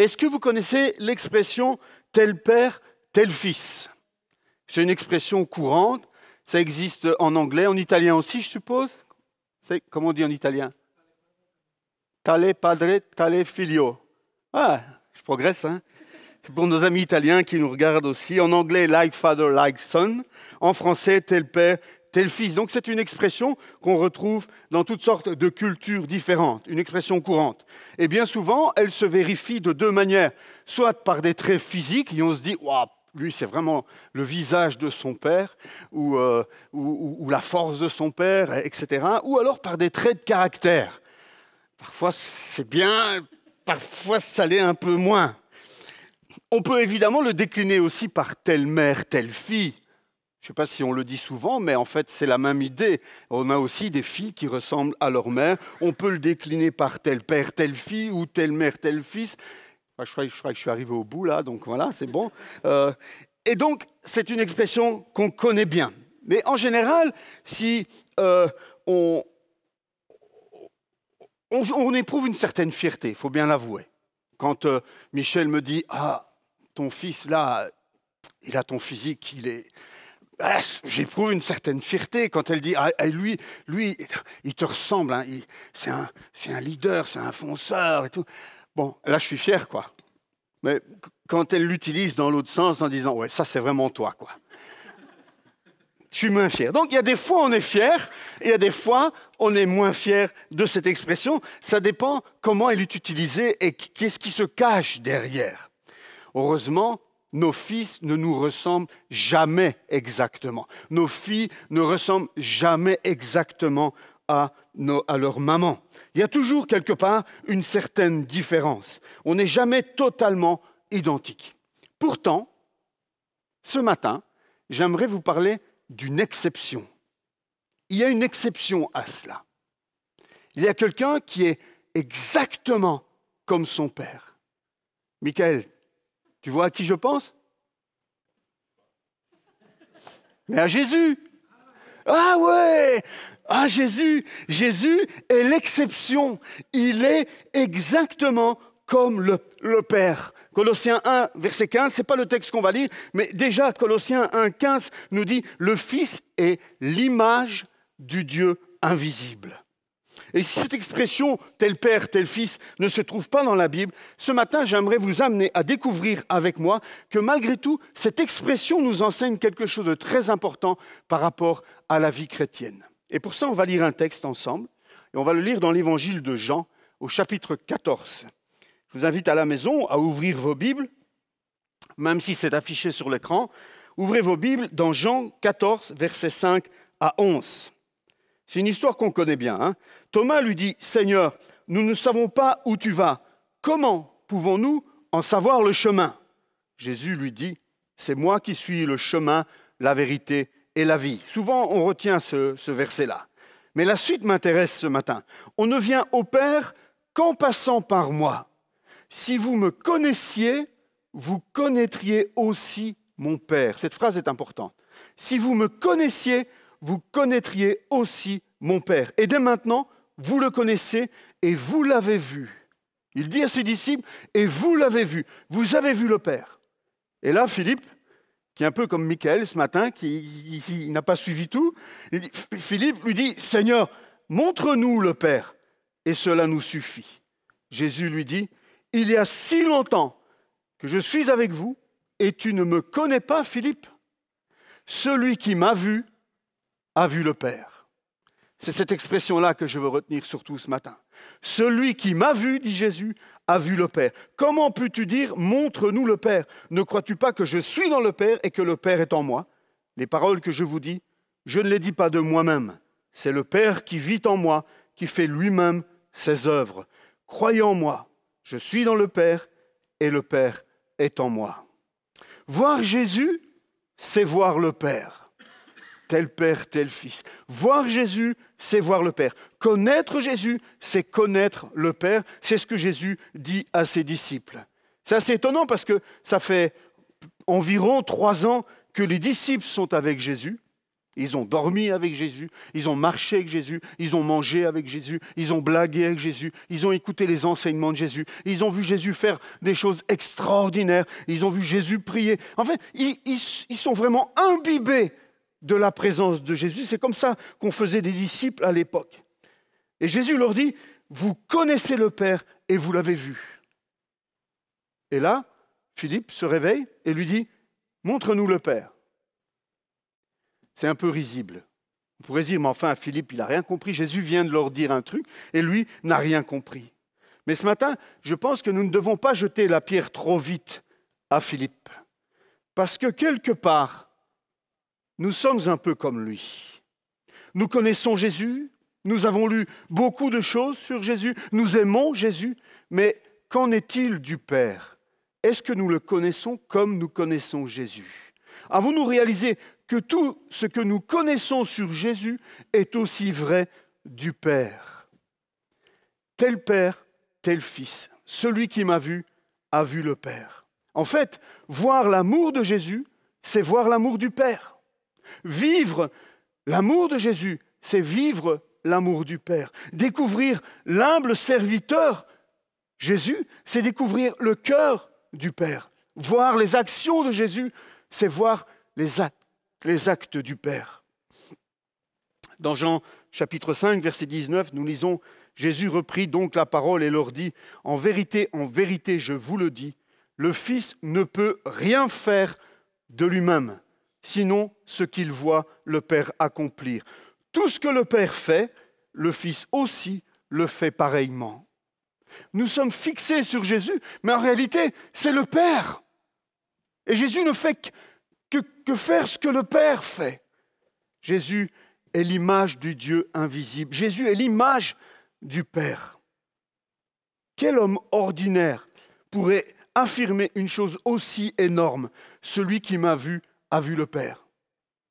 Est-ce que vous connaissez l'expression « tel père, tel fils » ? C'est une expression courante, ça existe en anglais, en italien aussi, je suppose. Comment on dit en italien ? Tale padre, tale figlio. Ah, je progresse, hein ? C'est pour nos amis italiens qui nous regardent aussi. En anglais, like father, like son. En français, tel père, tel fils. Donc c'est une expression qu'on retrouve dans toutes sortes de cultures différentes, une expression courante. Et bien souvent, elle se vérifie de deux manières. Soit par des traits physiques, et on se dit, waouh, lui c'est vraiment le visage de son père, ou la force de son père, etc. Ou alors par des traits de caractère. Parfois c'est bien, parfois ça l'est un peu moins. On peut évidemment le décliner aussi par telle mère, telle fille. Je ne sais pas si on le dit souvent, mais en fait, c'est la même idée. On a aussi des filles qui ressemblent à leur mère. On peut le décliner par tel père, telle fille, ou telle mère, tel fils. Je crois que je suis arrivé au bout, là, donc voilà, c'est bon. Et donc, c'est une expression qu'on connaît bien. Mais en général, si on éprouve une certaine fierté, il faut bien l'avouer. Quand Michel me dit « Ah, ton fils, là, il a ton physique, il est... » J'éprouve une certaine fierté quand elle dit « Ah, lui, il te ressemble, hein, c'est un leader, c'est un fonceur et tout. » Bon, là, je suis fier, quoi. Mais quand elle l'utilise dans l'autre sens en disant « Ouais, ça, c'est vraiment toi, quoi. » Je suis moins fier. Donc, il y a des fois, on est fier, et il y a des fois, on est moins fier de cette expression. Ça dépend comment elle est utilisée et qu'est-ce qui se cache derrière. Heureusement, nos fils ne nous ressemblent jamais exactement. Nos filles ne ressemblent jamais exactement à leur maman. Il y a toujours quelque part une certaine différence. On n'est jamais totalement identique. Pourtant, ce matin, j'aimerais vous parler d'une exception. Il y a une exception à cela. Il y a quelqu'un qui est exactement comme son père. Michael, tu vois à qui je pense? Mais à Jésus. Ah ouais! Ah Jésus! Jésus est l'exception. Il est exactement comme le Père. Colossiens 1, verset 15, ce n'est pas le texte qu'on va lire, mais déjà Colossiens 1, 15 nous dit « Le Fils est l'image du Dieu invisible ». Et si cette expression « tel père, tel fils » ne se trouve pas dans la Bible, ce matin, j'aimerais vous amener à découvrir avec moi que malgré tout, cette expression nous enseigne quelque chose de très important par rapport à la vie chrétienne. Et pour ça, on va lire un texte ensemble, et on va le lire dans l'évangile de Jean, au chapitre 14. Je vous invite à la maison à ouvrir vos Bibles, même si c'est affiché sur l'écran. Ouvrez vos Bibles dans Jean 14, versets 5 à 11. C'est une histoire qu'on connaît bien. Hein. Thomas lui dit « Seigneur, nous ne savons pas où tu vas. Comment pouvons-nous en savoir le chemin ?» Jésus lui dit « C'est moi qui suis le chemin, la vérité et la vie. » Souvent, on retient ce verset-là. Mais la suite m'intéresse ce matin. « On ne vient au Père qu'en passant par moi. Si vous me connaissiez, vous connaîtriez aussi mon Père. » Cette phrase est importante. « Si vous me connaissiez, vous connaîtriez aussi mon Père. Et dès maintenant, vous le connaissez et vous l'avez vu. » Il dit à ses disciples, « Et vous l'avez vu. Vous avez vu le Père. » Et là, Philippe, qui est un peu comme Michael ce matin, qui n'a pas suivi tout, Philippe lui dit, « Seigneur, montre-nous le Père, et cela nous suffit. » Jésus lui dit, « Il y a si longtemps que je suis avec vous, et tu ne me connais pas, Philippe. Celui qui m'a vu a vu le Père. » C'est cette expression-là que je veux retenir surtout ce matin. Celui qui m'a vu, dit Jésus, a vu le Père. Comment peux-tu dire « montre-nous le Père » ? Ne crois-tu pas que je suis dans le Père et que le Père est en moi ? Les paroles que je vous dis, je ne les dis pas de moi-même. C'est le Père qui vit en moi, qui fait lui-même ses œuvres. Croyez en moi, je suis dans le Père et le Père est en moi. Voir Jésus, c'est voir le Père. Tel Père, tel Fils. Voir Jésus, c'est voir le Père. Connaître Jésus, c'est connaître le Père. C'est ce que Jésus dit à ses disciples. C'est assez étonnant parce que ça fait environ 3 ans que les disciples sont avec Jésus. Ils ont dormi avec Jésus, ils ont marché avec Jésus, ils ont mangé avec Jésus, ils ont blagué avec Jésus, ils ont écouté les enseignements de Jésus, ils ont vu Jésus faire des choses extraordinaires, ils ont vu Jésus prier. En fait, ils sont vraiment imbibés de la présence de Jésus. C'est comme ça qu'on faisait des disciples à l'époque. Et Jésus leur dit, vous connaissez le Père et vous l'avez vu. Et là, Philippe se réveille et lui dit, montre-nous le Père. C'est un peu risible. On pourrait dire, mais enfin, Philippe, il n'a rien compris. Jésus vient de leur dire un truc et lui n'a rien compris. Mais ce matin, je pense que nous ne devons pas jeter la pierre trop vite à Philippe. Parce que quelque part, nous sommes un peu comme lui. Nous connaissons Jésus, nous avons lu beaucoup de choses sur Jésus, nous aimons Jésus, mais qu'en est-il du Père? Est-ce que nous le connaissons comme nous connaissons Jésus? Avons-nous réalisé que tout ce que nous connaissons sur Jésus est aussi vrai du Père? Tel Père, tel Fils. Celui qui m'a vu a vu le Père. En fait, voir l'amour de Jésus, c'est voir l'amour du Père. Vivre l'amour de Jésus, c'est vivre l'amour du Père. Découvrir l'humble serviteur Jésus, c'est découvrir le cœur du Père. Voir les actions de Jésus, c'est voir les actes du Père. Dans Jean chapitre 5, verset 19, nous lisons « Jésus reprit donc la parole et leur dit « En vérité, je vous le dis, le Fils ne peut rien faire de lui-même, sinon ce qu'il voit le Père accomplir. Tout ce que le Père fait, le Fils aussi le fait pareillement. » Nous sommes fixés sur Jésus, mais en réalité, c'est le Père. Et Jésus ne fait que faire ce que le Père fait. Jésus est l'image du Dieu invisible. Jésus est l'image du Père. Quel homme ordinaire pourrait affirmer une chose aussi énorme? Celui qui m'a vu a vu le Père.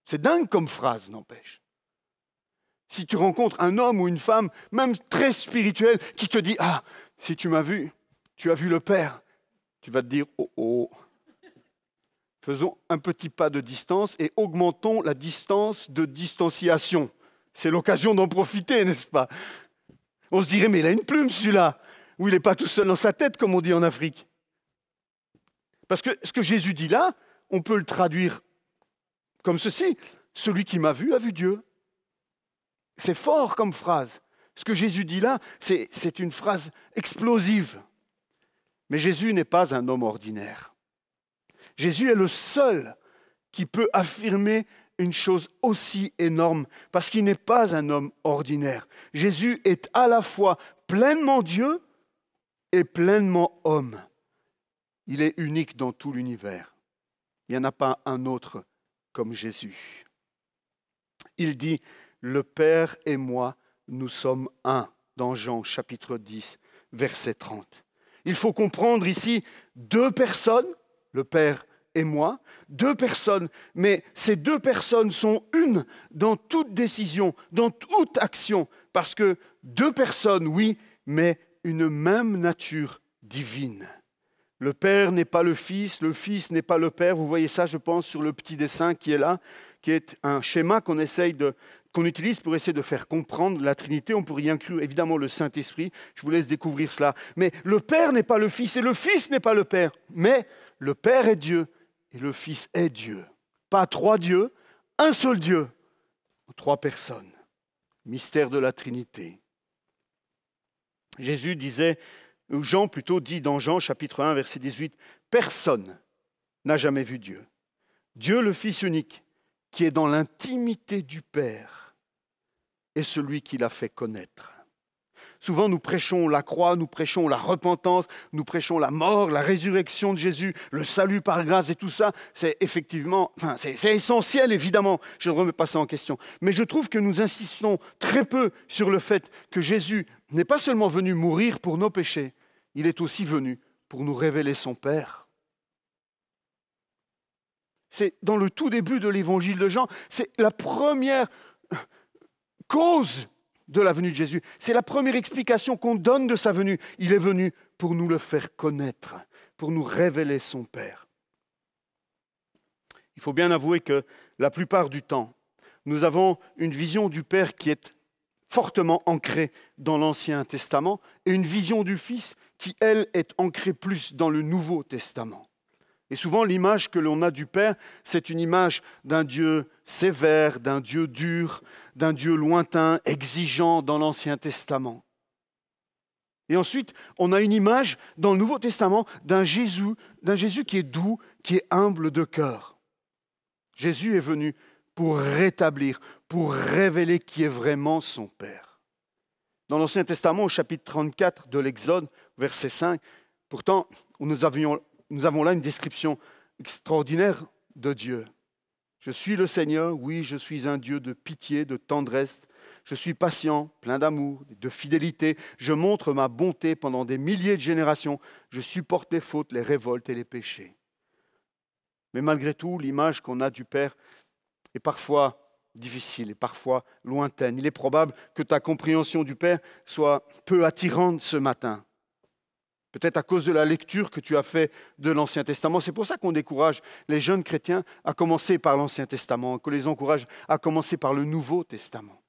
C'est dingue comme phrase, n'empêche. Si tu rencontres un homme ou une femme, même très spirituel, qui te dit « Ah, si tu m'as vu, tu as vu le Père », tu vas te dire « Oh, oh ». Faisons un petit pas de distance et augmentons la distance de distanciation. C'est l'occasion d'en profiter, n'est-ce pas? On se dirait, mais il a une plume celui-là, ou il n'est pas tout seul dans sa tête, comme on dit en Afrique. Parce que ce que Jésus dit là, on peut le traduire comme ceci. Celui qui m'a vu a vu Dieu. C'est fort comme phrase. Ce que Jésus dit là, c'est une phrase explosive. Mais Jésus n'est pas un homme ordinaire. Jésus est le seul qui peut affirmer une chose aussi énorme, parce qu'il n'est pas un homme ordinaire. Jésus est à la fois pleinement Dieu et pleinement homme. Il est unique dans tout l'univers. Il n'y en a pas un autre comme Jésus. Il dit, le Père et moi, nous sommes un, dans Jean chapitre 10, verset 30. Il faut comprendre ici deux personnes, le Père et moi, deux personnes, mais ces deux personnes sont une dans toute décision, dans toute action, parce que deux personnes, oui, mais une même nature divine. Le Père n'est pas le Fils n'est pas le Père. Vous voyez ça, je pense, sur le petit dessin qui est là, qui est un schéma qu'on utilise pour essayer de faire comprendre la Trinité. On pourrait y inclure évidemment le Saint-Esprit. Je vous laisse découvrir cela. Mais le Père n'est pas le Fils et le Fils n'est pas le Père. Mais le Père est Dieu et le Fils est Dieu. Pas trois dieux, un seul Dieu, trois personnes. Mystère de la Trinité. Jésus disait, ou Jean plutôt dit dans Jean chapitre 1 verset 18, « Personne n'a jamais vu Dieu. Dieu le Fils unique, qui est dans l'intimité du Père, est celui qui l'a fait connaître. » Souvent nous prêchons la croix, nous prêchons la repentance, nous prêchons la mort, la résurrection de Jésus, le salut par grâce et tout ça. C'est effectivement, c'est essentiel évidemment, je ne remets pas ça en question. Mais je trouve que nous insistons très peu sur le fait que Jésus n'est pas seulement venu mourir pour nos péchés, il est aussi venu pour nous révéler son Père. C'est dans le tout début de l'évangile de Jean, c'est la première cause de la venue de Jésus. C'est la première explication qu'on donne de sa venue. Il est venu pour nous le faire connaître, pour nous révéler son Père. Il faut bien avouer que la plupart du temps, Nous avons une vision du Père qui est fortement ancrée dans l'Ancien Testament et une vision du Fils qui, elle, est ancrée plus dans le Nouveau Testament. Et souvent, l'image que l'on a du Père, c'est une image d'un Dieu sévère, d'un Dieu dur, d'un Dieu lointain, exigeant dans l'Ancien Testament. Et ensuite, on a une image dans le Nouveau Testament d'un Jésus qui est doux, qui est humble de cœur. Jésus est venu pour rétablir, pour révéler qui est vraiment son Père. Dans l'Ancien Testament, au chapitre 34 de l'Exode, verset 5, pourtant, nous avons là une description extraordinaire de Dieu. Je suis le Seigneur, oui, je suis un Dieu de pitié, de tendresse. Je suis patient, plein d'amour, de fidélité. Je montre ma bonté pendant des milliers de générations. Je supporte les fautes, les révoltes et les péchés. Mais malgré tout, l'image qu'on a du Père est parfois difficile et parfois lointaine. Il est probable que ta compréhension du Père soit peu attirante ce matin. Peut-être à cause de la lecture que tu as faite de l'Ancien Testament. C'est pour ça qu'on décourage les jeunes chrétiens à commencer par l'Ancien Testament, qu'on les encourage à commencer par le Nouveau Testament.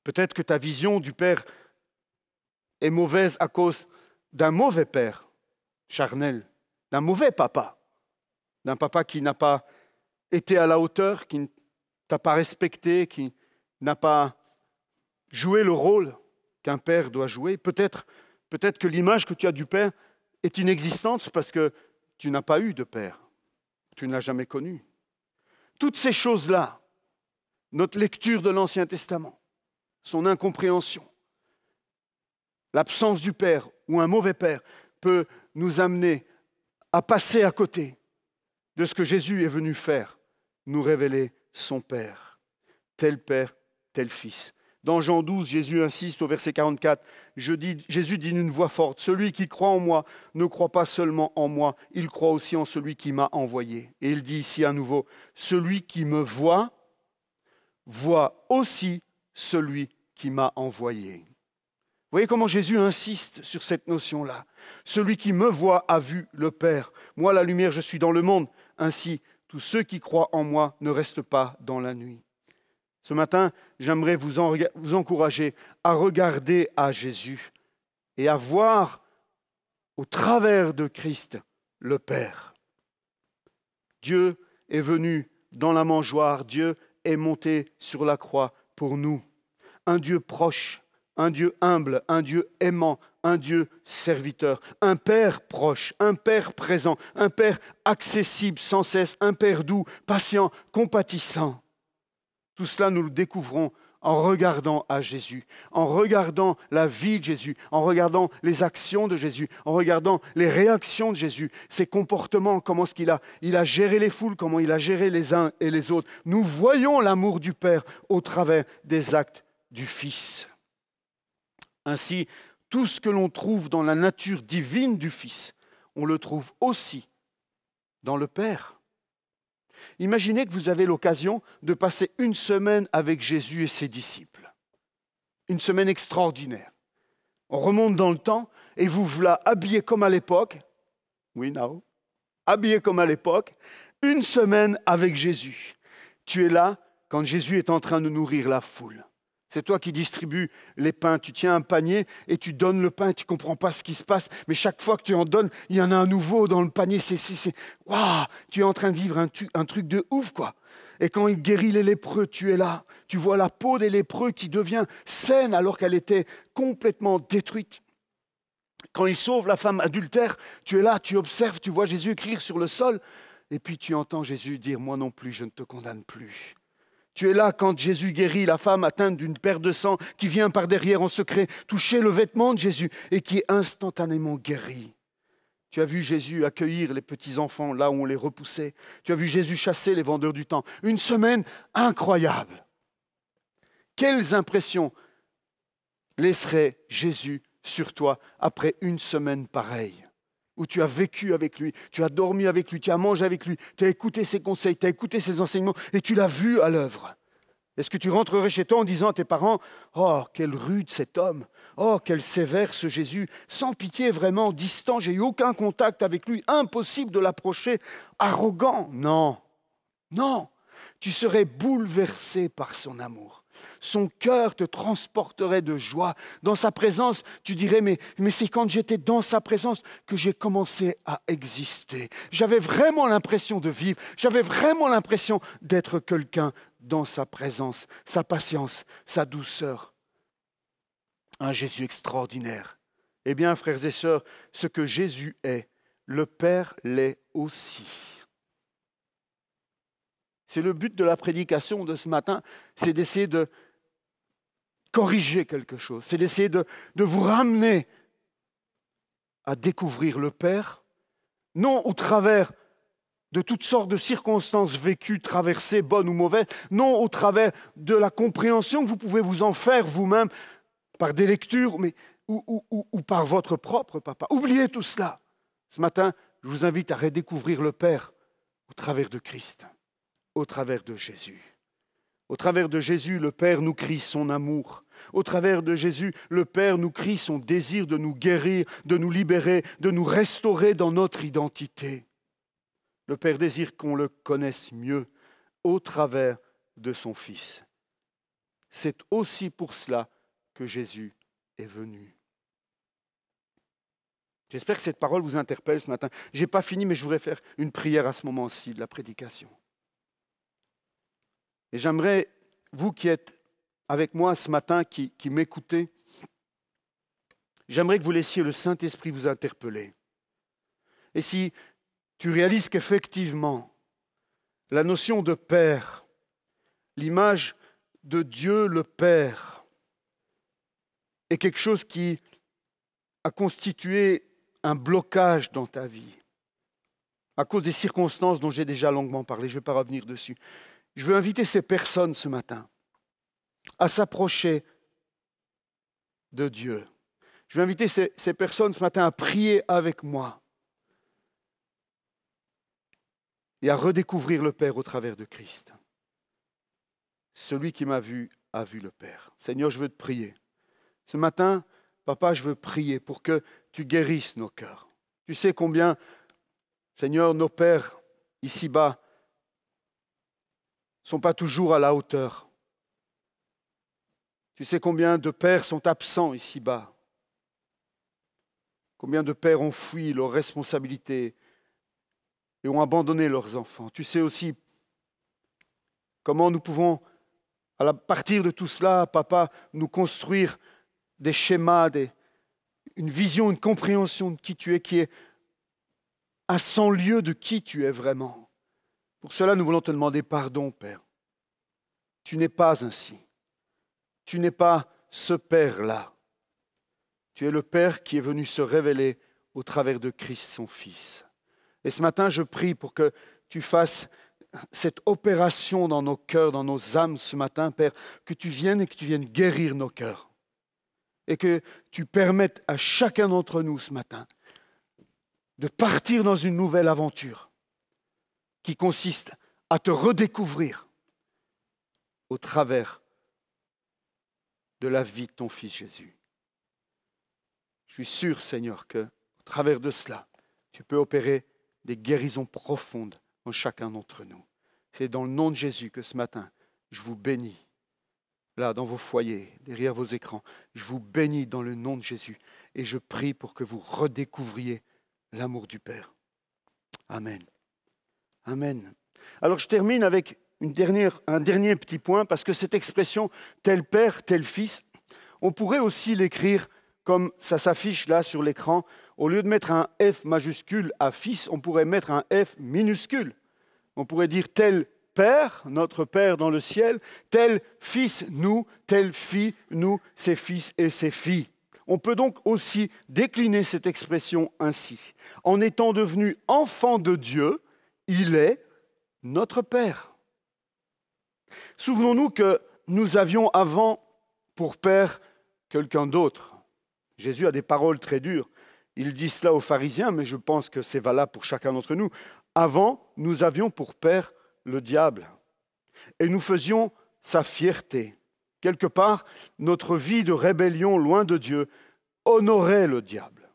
Peut-être que ta vision du Père est mauvaise à cause d'un mauvais père charnel, d'un mauvais papa, d'un papa qui n'a pas été à la hauteur, qui ne t'a pas respecté, qui n'a pas joué le rôle qu'un père doit jouer. Peut-être que l'image que tu as du Père est inexistante parce que tu n'as pas eu de Père, tu ne l'as jamais connu. Toutes ces choses-là, notre lecture de l'Ancien Testament, son incompréhension, l'absence du Père ou un mauvais Père peut nous amener à passer à côté de ce que Jésus est venu faire, nous révéler son Père. Tel Père, tel Fils. Dans Jean 12, Jésus insiste au verset 44, Jésus dit d'une voix forte, « Celui qui croit en moi ne croit pas seulement en moi, il croit aussi en celui qui m'a envoyé. » Et il dit ici à nouveau, « Celui qui me voit, voit aussi celui qui m'a envoyé. » Vous voyez comment Jésus insiste sur cette notion-là. Celui qui me voit a vu le Père. Moi, la lumière, je suis dans le monde. Ainsi, tous ceux qui croient en moi ne restent pas dans la nuit. Ce matin, j'aimerais vous encourager à regarder à Jésus et à voir au travers de Christ le Père. Dieu est venu dans la mangeoire, Dieu est monté sur la croix pour nous. Un Dieu proche, un Dieu humble, un Dieu aimant, un Dieu serviteur, un Père proche, un Père présent, un Père accessible sans cesse, un Père doux, patient, compatissant. Tout cela, nous le découvrons en regardant à Jésus, en regardant la vie de Jésus, en regardant les actions de Jésus, en regardant les réactions de Jésus, ses comportements, comment est-ce qu'il a géré les foules, comment il a géré les uns et les autres. Nous voyons l'amour du Père au travers des actes du Fils. Ainsi, tout ce que l'on trouve dans la nature divine du Fils, on le trouve aussi dans le Père. Imaginez que vous avez l'occasion de passer une semaine avec Jésus et ses disciples. Une semaine extraordinaire. On remonte dans le temps et vous voilà habillés comme à l'époque. Oui, now. Habillés comme à l'époque. Une semaine avec Jésus. Tu es là quand Jésus est en train de nourrir la foule. C'est toi qui distribues les pains. Tu tiens un panier et tu donnes le pain et tu ne comprends pas ce qui se passe. Mais chaque fois que tu en donnes, il y en a un nouveau dans le panier. Waouh, tu es en train de vivre un truc de ouf, quoi. Et quand il guérit les lépreux, tu es là. Tu vois la peau des lépreux qui devient saine alors qu'elle était complètement détruite. Quand il sauve la femme adultère, tu es là, tu observes, tu vois Jésus écrire sur le sol. Et puis tu entends Jésus dire « Moi non plus, je ne te condamne plus ». Tu es là quand Jésus guérit la femme atteinte d'une perte de sang qui vient par derrière en secret toucher le vêtement de Jésus et qui est instantanément guérie. Tu as vu Jésus accueillir les petits-enfants là où on les repoussait. Tu as vu Jésus chasser les vendeurs du temps. Une semaine incroyable. Quelles impressions laisserait Jésus sur toi après une semaine pareille ? Où tu as vécu avec lui, tu as dormi avec lui, tu as mangé avec lui, tu as écouté ses conseils, tu as écouté ses enseignements et tu l'as vu à l'œuvre. Est-ce que tu rentrerais chez toi en disant à tes parents « Oh, quel rude cet homme, oh, quel sévère ce Jésus, sans pitié vraiment, distant, j'ai eu aucun contact avec lui, impossible de l'approcher, arrogant ». Non, non, Tu serais bouleversé par son amour. Son cœur te transporterait de joie. Dans sa présence, tu dirais, mais c'est quand j'étais dans sa présence que j'ai commencé à exister. J'avais vraiment l'impression de vivre. J'avais vraiment l'impression d'être quelqu'un dans sa présence, sa patience, sa douceur. Un Jésus extraordinaire. Eh bien, frères et sœurs, ce que Jésus est, le Père l'est aussi. C'est le but de la prédication de ce matin, c'est d'essayer de corriger quelque chose, c'est d'essayer de vous ramener à découvrir le Père, non au travers de toutes sortes de circonstances vécues, traversées, bonnes ou mauvaises, non au travers de la compréhension que vous pouvez vous en faire vous-même par des lectures ou par votre propre papa. Oubliez tout cela. Ce matin, je vous invite à redécouvrir le Père au travers de Christ. Au travers de Jésus. Au travers de Jésus, le Père nous crie son amour. Au travers de Jésus, le Père nous crie son désir de nous guérir, de nous libérer, de nous restaurer dans notre identité. Le Père désire qu'on le connaisse mieux au travers de son Fils. C'est aussi pour cela que Jésus est venu. J'espère que cette parole vous interpelle ce matin. Je n'ai pas fini, mais je voudrais faire une prière à ce moment-ci de la prédication. Et j'aimerais, vous qui êtes avec moi ce matin, qui m'écoutez, j'aimerais que vous laissiez le Saint-Esprit vous interpeller. Et si tu réalises qu'effectivement, la notion de Père, l'image de Dieu le Père, est quelque chose qui a constitué un blocage dans ta vie, à cause des circonstances dont j'ai déjà longuement parlé, je ne vais pas revenir dessus. Je veux inviter ces personnes ce matin à s'approcher de Dieu. Je veux inviter ces personnes ce matin à prier avec moi et à redécouvrir le Père au travers de Christ. Celui qui m'a vu a vu le Père. Seigneur, je veux te prier. Ce matin, Papa, je veux prier pour que tu guérisses nos cœurs. Tu sais combien, Seigneur, nos pères ici-bas ne sont pas toujours à la hauteur. Tu sais combien de pères sont absents ici-bas. Combien de pères ont fui leurs responsabilités et ont abandonné leurs enfants. Tu sais aussi comment nous pouvons, à partir de tout cela, Papa, nous construire des schémas, une vision, une compréhension de qui tu es, qui est à 100 lieues de qui tu es vraiment. Pour cela, nous voulons te demander pardon, Père. Tu n'es pas ainsi. Tu n'es pas ce Père-là. Tu es le Père qui est venu se révéler au travers de Christ, son Fils. Et ce matin, je prie pour que tu fasses cette opération dans nos cœurs, dans nos âmes ce matin, Père, que tu viennes guérir nos cœurs. Et que tu permettes à chacun d'entre nous ce matin de partir dans une nouvelle aventure qui consiste à te redécouvrir au travers de la vie de ton Fils Jésus. Je suis sûr, Seigneur, qu'au travers de cela, tu peux opérer des guérisons profondes en chacun d'entre nous. C'est dans le nom de Jésus que ce matin, je vous bénis. Là, dans vos foyers, derrière vos écrans, je vous bénis dans le nom de Jésus et je prie pour que vous redécouvriez l'amour du Père. Amen. Amen. Alors je termine avec un dernier petit point, parce que cette expression « tel Père, tel Fils », on pourrait aussi l'écrire comme ça s'affiche là sur l'écran. Au lieu de mettre un F majuscule à Fils, on pourrait mettre un F minuscule. On pourrait dire « tel Père, notre Père dans le ciel, tel Fils, nous, telle fille, nous, ses fils et ses filles ». On peut donc aussi décliner cette expression ainsi. En étant devenu enfant de Dieu, il est notre Père. Souvenons-nous que nous avions avant pour Père quelqu'un d'autre. Jésus a des paroles très dures. Il dit cela aux pharisiens, mais je pense que c'est valable pour chacun d'entre nous. Avant, nous avions pour Père le diable. Et nous faisions sa fierté. Quelque part, notre vie de rébellion loin de Dieu honorait le diable.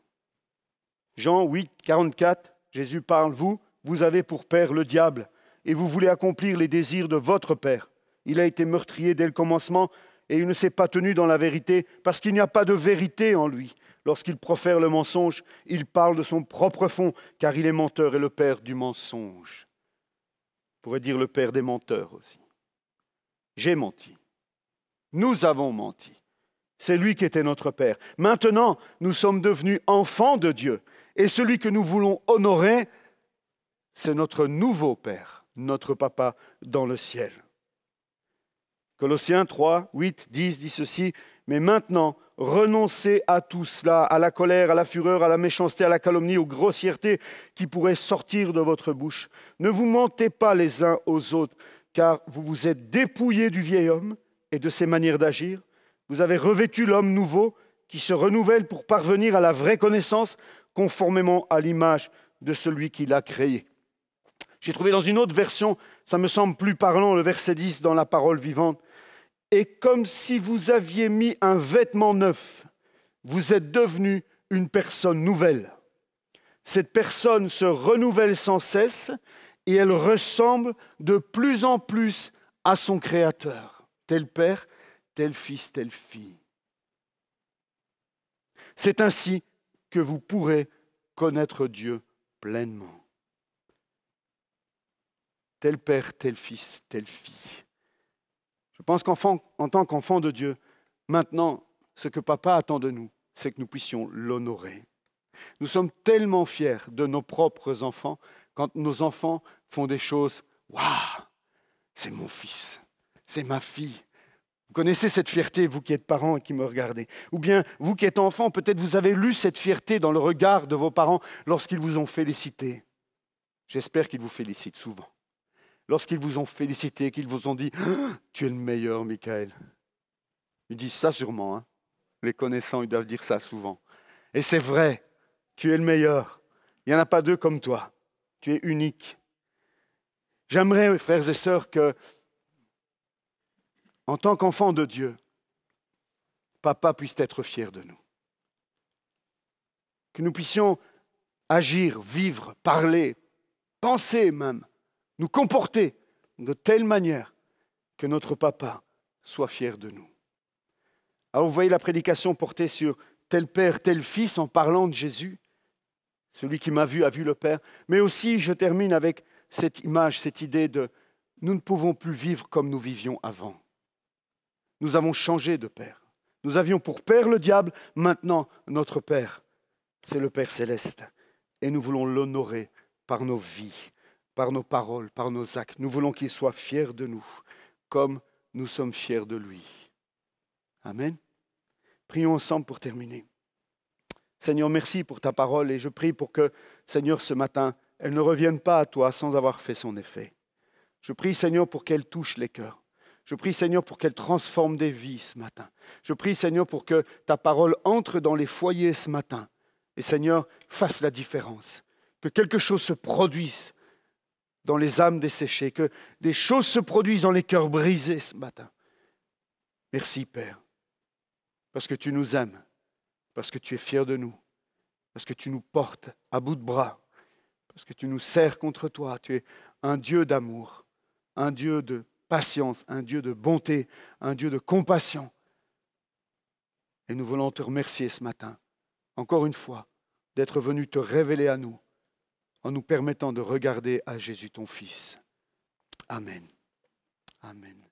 Jean 8, 44, Jésus parle, vous avez pour père le diable, et vous voulez accomplir les désirs de votre père. Il a été meurtrier dès le commencement et il ne s'est pas tenu dans la vérité parce qu'il n'y a pas de vérité en lui. Lorsqu'il profère le mensonge, il parle de son propre fond, car il est menteur et le père du mensonge. On pourrait dire le père des menteurs aussi. J'ai menti. Nous avons menti. C'est lui qui était notre père. Maintenant, nous sommes devenus enfants de Dieu. Et celui que nous voulons honorer, c'est notre nouveau père, notre papa dans le ciel. Colossiens 3, 8, 10 dit ceci, « Mais maintenant, renoncez à tout cela, à la colère, à la fureur, à la méchanceté, à la calomnie, aux grossièretés qui pourraient sortir de votre bouche. Ne vous mentez pas les uns aux autres, car vous vous êtes dépouillés du vieil homme et de ses manières d'agir. Vous avez revêtu l'homme nouveau qui se renouvelle pour parvenir à la vraie connaissance conformément à l'image de celui qui l'a créé. » J'ai trouvé dans une autre version, ça me semble plus parlant, le verset 10 dans la parole vivante. « Et comme si vous aviez mis un vêtement neuf, vous êtes devenu une personne nouvelle. Cette personne se renouvelle sans cesse et elle ressemble de plus en plus à son Créateur, tel Père, tel Fils, telle Fille. C'est ainsi que vous pourrez connaître Dieu pleinement. Tel Père, tel Fils, telle Fille. Je pense qu'en tant qu'enfant de Dieu, maintenant, ce que Papa attend de nous, c'est que nous puissions l'honorer. Nous sommes tellement fiers de nos propres enfants quand nos enfants font des choses. Waouh, c'est mon fils, c'est ma fille. Vous connaissez cette fierté, vous qui êtes parents et qui me regardez. Ou bien, vous qui êtes enfants, peut-être vous avez lu cette fierté dans le regard de vos parents lorsqu'ils vous ont félicité. J'espère qu'ils vous félicitent souvent. Lorsqu'ils vous ont félicité, qu'ils vous ont dit « Tu es le meilleur, Michael ». Ils disent ça sûrement. Hein. Les connaissants, ils doivent dire ça souvent. Et c'est vrai, tu es le meilleur. Il n'y en a pas deux comme toi. Tu es unique. J'aimerais, frères et sœurs, que, en tant qu'enfant de Dieu, Papa puisse être fier de nous. Que nous puissions agir, vivre, parler, penser même, nous comporter de telle manière que notre Papa soit fier de nous. Alors vous voyez la prédication portée sur tel Père, tel Fils en parlant de Jésus. Celui qui m'a vu a vu le Père. Mais aussi, je termine avec cette image, cette idée de nous ne pouvons plus vivre comme nous vivions avant. Nous avons changé de Père. Nous avions pour Père le diable, maintenant notre Père, c'est le Père céleste. Et nous voulons l'honorer par nos vies, par nos paroles, par nos actes. Nous voulons qu'il soit fier de nous, comme nous sommes fiers de lui. Amen. Prions ensemble pour terminer. Seigneur, merci pour ta parole et je prie pour que, Seigneur, ce matin, elle ne revienne pas à toi sans avoir fait son effet. Je prie, Seigneur, pour qu'elle touche les cœurs. Je prie, Seigneur, pour qu'elle transforme des vies ce matin. Je prie, Seigneur, pour que ta parole entre dans les foyers ce matin. Et, Seigneur, fasse la différence. Que quelque chose se produise dans les âmes desséchées. Que des choses se produisent dans les cœurs brisés ce matin. Merci, Père, parce que tu nous aimes, parce que tu es fier de nous, parce que tu nous portes à bout de bras, parce que tu nous serres contre toi. Tu es un Dieu d'amour, un Dieu de patience, un Dieu de bonté, un Dieu de compassion. Et nous voulons te remercier ce matin, encore une fois, d'être venu te révéler à nous, en nous permettant de regarder à Jésus ton Fils. Amen. Amen.